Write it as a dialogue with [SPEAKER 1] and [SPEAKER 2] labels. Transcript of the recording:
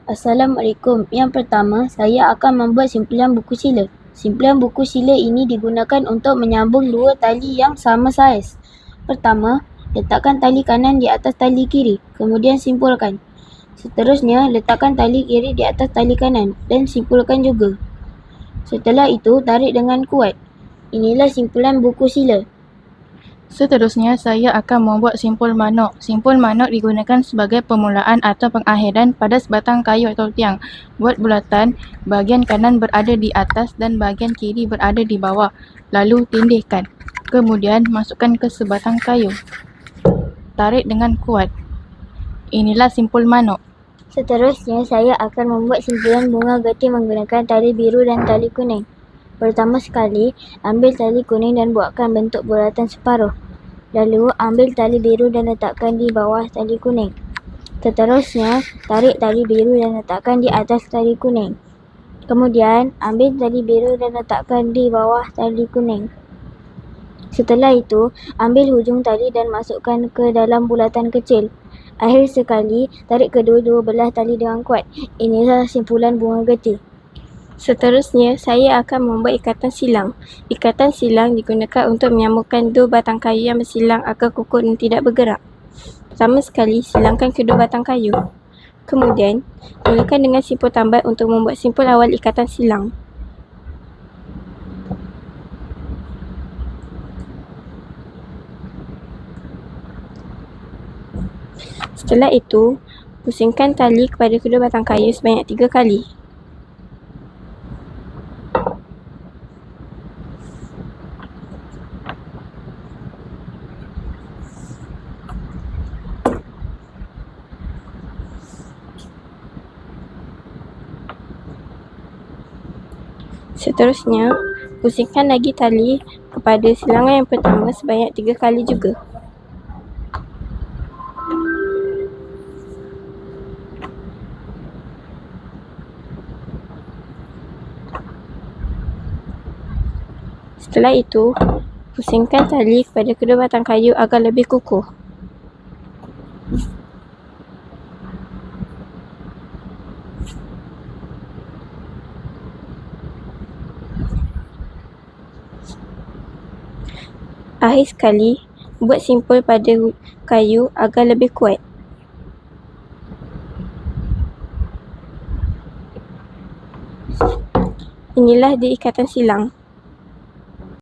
[SPEAKER 1] Assalamualaikum. Yang pertama, saya akan membuat simpulan buku sila. Simpulan buku sila ini digunakan untuk menyambung dua tali yang sama saiz. Pertama, letakkan tali kanan di atas tali kiri, kemudian simpulkan. Seterusnya, letakkan tali kiri di atas tali kanan dan simpulkan juga. Setelah itu, tarik dengan kuat. Inilah simpulan buku sila.
[SPEAKER 2] Seterusnya, saya akan membuat simpul manuk. Simpul manuk digunakan sebagai permulaan atau pengakhiran pada sebatang kayu atau tiang. Buat bulatan, bahagian kanan berada di atas dan bahagian kiri berada di bawah. Lalu tindihkan. Kemudian, masukkan ke sebatang kayu. Tarik dengan kuat. Inilah simpul manuk.
[SPEAKER 1] Seterusnya, saya akan membuat simpulan bunga getih menggunakan tali biru dan tali kuning. Pertama sekali, ambil tali kuning dan buatkan bentuk bulatan separuh. Lalu, ambil tali biru dan letakkan di bawah tali kuning. Seterusnya, tarik tali biru dan letakkan di atas tali kuning. Kemudian, ambil tali biru dan letakkan di bawah tali kuning. Setelah itu, ambil hujung tali dan masukkan ke dalam bulatan kecil. Akhir sekali, tarik kedua-dua belah tali dengan kuat. Inilah simpulan bunga getih. Seterusnya, saya akan membuat ikatan silang. Ikatan silang digunakan untuk menyambungkan dua batang kayu yang bersilang agar kukuh dan tidak bergerak. Pertama sekali, silangkan kedua batang kayu. Kemudian, mulakan dengan simpul tambat untuk membuat simpul awal ikatan silang. Setelah itu, pusingkan tali kepada kedua batang kayu sebanyak 3 kali. Seterusnya, pusingkan lagi tali kepada silangan yang pertama sebanyak 3 kali juga. Setelah itu, pusingkan tali kepada kedua batang kayu agar lebih kukuh. Akhir sekali, buat simpul pada kayu agar lebih kuat. Inilah dia ikatan silang.